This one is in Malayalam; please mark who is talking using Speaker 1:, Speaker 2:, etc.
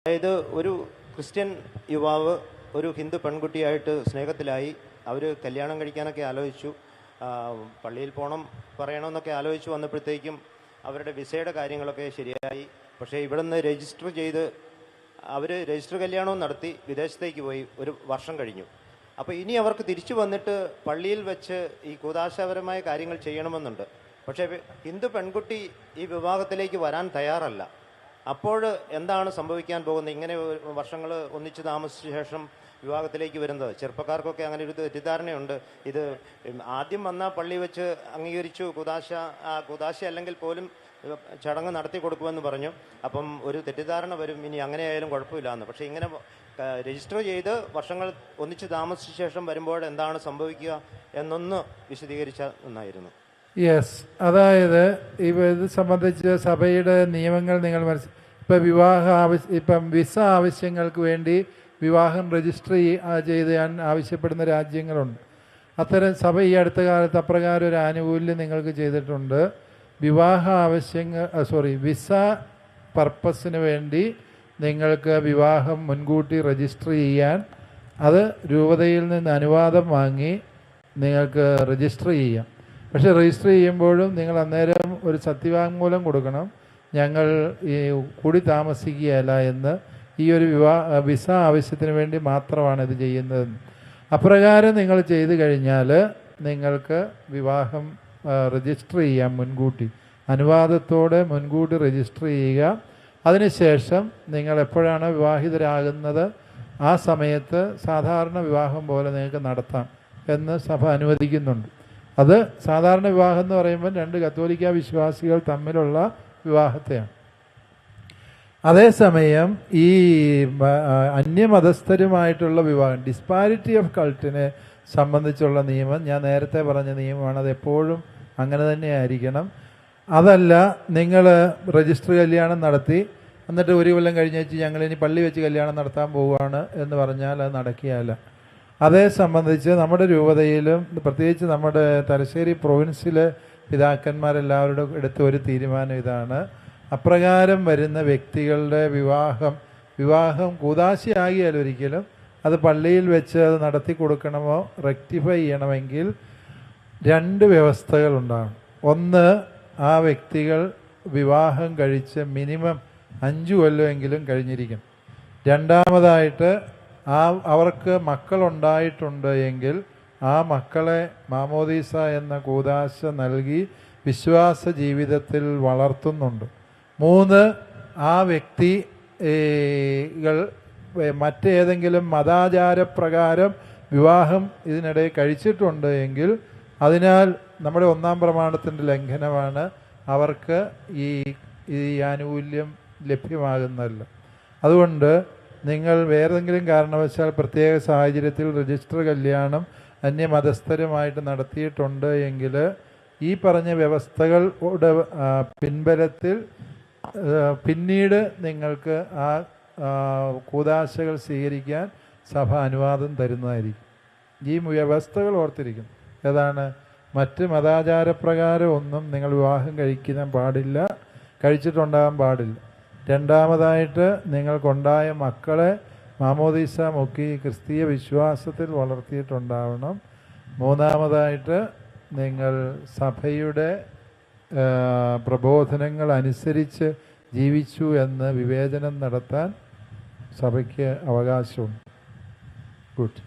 Speaker 1: അതായത് ഒരു ക്രിസ്ത്യൻ യുവാവ് ഒരു ഹിന്ദു പെൺകുട്ടിയായിട്ട് സ്നേഹത്തിലായി. അവർ കല്യാണം കഴിക്കാനൊക്കെ ആലോചിച്ചു, പള്ളിയിൽ പോകണം പറയണമെന്നൊക്കെ ആലോചിച്ച് വന്നപ്പോഴത്തേക്കും അവരുടെ വിസയുടെ കാര്യങ്ങളൊക്കെ ശരിയായി. പക്ഷേ ഇവിടെ നിന്ന് രജിസ്റ്റർ ചെയ്ത് അവർ രജിസ്റ്റർ കല്യാണവും നടത്തി വിദേശത്തേക്ക് പോയി. ഒരു വർഷം കഴിഞ്ഞു. അപ്പോൾ ഇനി അവർക്ക് തിരിച്ചു വന്നിട്ട് പള്ളിയിൽ വെച്ച് ഈ കൂദാശപരമായ കാര്യങ്ങൾ ചെയ്യണമെന്നുണ്ട്. പക്ഷേ ഹിന്ദു പെൺകുട്ടി ഈ വിവാഹത്തിലേക്ക് വരാൻ തയ്യാറല്ല. അപ്പോൾ എന്താണ് സംഭവിക്കാൻ പോകുന്നത്? ഇങ്ങനെ വർഷങ്ങൾ ഒന്നിച്ച് താമസിച്ച ശേഷം വിവാഹത്തിലേക്ക് വരുന്നത് ചെറുപ്പക്കാർക്കൊക്കെ അങ്ങനെ ഒരു തെറ്റിദ്ധാരണയുണ്ട്. ഇത് ആദ്യം വന്ന പള്ളി വെച്ച് അംഗീകരിച്ചു, കൂദാശ അല്ലെങ്കിൽ പോലും ചടങ്ങ് നടത്തി കൊടുക്കുമെന്ന് പറഞ്ഞു. അപ്പം ഒരു തെറ്റിദ്ധാരണ വരും, ഇനി അങ്ങനെയായാലും കുഴപ്പമില്ലാന്ന്. പക്ഷേ ഇങ്ങനെ രജിസ്റ്റർ ചെയ്ത് വർഷങ്ങൾ ഒന്നിച്ച് താമസിച്ച ശേഷം വരുമ്പോൾ എന്താണ് സംഭവിക്കുക എന്നൊന്ന് വിശദീകരിച്ചാൽ നന്നായിരുന്നു.
Speaker 2: യെസ്, അതായത് ഇത് സംബന്ധിച്ച് സഭയുടെ നിയമങ്ങൾ നിങ്ങൾ ഇപ്പം വിസ ആവശ്യങ്ങൾക്ക് വേണ്ടി വിവാഹം രജിസ്റ്റർ ചെയ്യാൻ ആവശ്യപ്പെടുന്ന രാജ്യങ്ങളുണ്ട്. അത്തരം സഭ ഈ അടുത്ത കാലത്ത് അപ്രകാരം ഒരു ആനുകൂല്യം നിങ്ങൾക്ക് ചെയ്തിട്ടുണ്ട്. വിവാഹ വിസ പർപ്പസിന് വേണ്ടി നിങ്ങൾക്ക് വിവാഹം മുൻകൂട്ടി രജിസ്റ്റർ ചെയ്യാൻ, അത് രൂപതയിൽ നിന്ന് അനുവാദം വാങ്ങി നിങ്ങൾക്ക് രജിസ്റ്റർ ചെയ്യാം. പക്ഷേ രജിസ്റ്റർ ചെയ്യുമ്പോഴും നിങ്ങൾ അന്നേരം ഒരു സത്യവാങ്മൂലം കൊടുക്കണം, ഞങ്ങൾ ഈ കൂടി താമസിക്കുകയല്ല എന്ന്. ഈ ഒരു വിസ ആവശ്യത്തിന് വേണ്ടി മാത്രമാണ് ഇത് ചെയ്യുന്നത്. അപ്രകാരം നിങ്ങൾ ചെയ്തു കഴിഞ്ഞാൽ നിങ്ങൾക്ക് വിവാഹം രജിസ്റ്റർ ചെയ്യാം. മുൻകൂട്ടി അനുവാദത്തോടെ മുൻകൂട്ടി രജിസ്റ്റർ ചെയ്യുക. അതിനുശേഷം നിങ്ങൾ എപ്പോഴാണ് വിവാഹിതരാകുന്നത് ആ സമയത്ത് സാധാരണ വിവാഹം പോലെ നിങ്ങൾക്ക് നടത്താം എന്ന് സഭ അനുവദിക്കുന്നുണ്ട്. അത് സാധാരണ വിവാഹം എന്ന് പറയുമ്പോൾ രണ്ട് കത്തോലിക്ക വിശ്വാസികൾ തമ്മിലുള്ള വിവാഹത്തെയാണ്. അതേസമയം ഈ അന്യമതസ്ഥരുമായിട്ടുള്ള വിവാഹം, ഡിസ്പാരിറ്റി ഓഫ് കൾട്ടിനെ സംബന്ധിച്ചുള്ള നിയമം ഞാൻ നേരത്തെ പറഞ്ഞ നിയമമാണ്. അത് എപ്പോഴും അങ്ങനെ തന്നെ ആയിരിക്കണം. അതല്ല, നിങ്ങൾ രജിസ്റ്റർ കല്യാണം നടത്തി എന്നിട്ട് ഒരു കൊല്ലം കഴിഞ്ഞ് വെച്ച് ഞങ്ങളിനി പള്ളി വെച്ച് കല്യാണം നടത്താൻ പോവുകയാണ് എന്ന് പറഞ്ഞാൽ അത് നടക്കുകയല്ല. അതേ സംബന്ധിച്ച് നമ്മുടെ രൂപതയിലും പ്രത്യേകിച്ച് നമ്മുടെ തലശ്ശേരി പ്രൊവിൻസിലെ പിതാക്കന്മാരെല്ലാവരുടെ എടുത്ത ഒരു തീരുമാനം ഇതാണ്. അപ്രകാരം വരുന്ന വ്യക്തികളുടെ വിവാഹം കൂദാശയാകിയാൽ ഒരിക്കലും അത് പള്ളിയിൽ വെച്ച് അത് നടത്തി കൊടുക്കണമോ റെക്ടിഫൈ ചെയ്യണമെങ്കിൽ രണ്ട് വ്യവസ്ഥകളുണ്ടാകും. ഒന്ന്, ആ വ്യക്തികൾ വിവാഹം കഴിച്ച് മിനിമം 5 കൊല്ലമെങ്കിലും കഴിഞ്ഞിരിക്കും. രണ്ടാമതായിട്ട് അവർക്ക് മക്കളുണ്ടായിട്ടുണ്ട് എങ്കിൽ ആ മക്കളെ മാമോദീസ എന്ന കൂദാശ നൽകി വിശ്വാസ ജീവിതത്തിൽ വളർത്തുന്നുണ്ട്. 3, ആ വ്യക്തികൾ മറ്റേതെങ്കിലും മതാചാരപ്രകാരം വിവാഹം ഇതിനിടെ കഴിച്ചിട്ടുണ്ട് എങ്കിൽ അതിനാൽ നമ്മുടെ 1-ാം പ്രമാണത്തിൻ്റെ ലംഘനമാണ്, അവർക്ക് ഈ ആനുകൂല്യം ലഭ്യമാകുന്നതല്ല. അതുകൊണ്ട് നിങ്ങൾ വേറെന്തെങ്കിലും കാരണവശാൽ പ്രത്യേക സാഹചര്യത്തിൽ രജിസ്റ്റർ കല്യാണം അന്യമതസ്ഥരുമായിട്ട് നടത്തിയിട്ടുണ്ട് എങ്കിൽ ഈ പറഞ്ഞ വ്യവസ്ഥകളുടെ പിൻബലത്തിൽ പിന്നീട് നിങ്ങൾക്ക് ആ കൂദാശകൾ സ്വീകരിക്കാൻ സഭ അനുവാദം തരുന്നതായിരിക്കും. ഈ വ്യവസ്ഥകൾ ഓർത്തിരിക്കും. ഏതാണ്? മറ്റ് മതാചാരപ്രകാരം ഒന്നും നിങ്ങൾ വിവാഹം കഴിക്കാൻ പാടില്ല, കഴിച്ചിട്ടുണ്ടാകാൻ പാടില്ല. രണ്ടാമതായിട്ട് നിങ്ങൾക്കുണ്ടായ മക്കളെ മാമോദീസ മുക്കി ക്രിസ്തീയ വിശ്വാസത്തിൽ വളർത്തിയിട്ടുണ്ടാവണം. മൂന്നാമതായിട്ട് നിങ്ങൾ സഭയുടെ പ്രബോധനങ്ങൾ അനുസരിച്ച് ജീവിച്ചു എന്ന് വിവേചനം നടത്താൻ സഭയ്ക്ക് അവകാശമുണ്ട്. ഗുഡ്.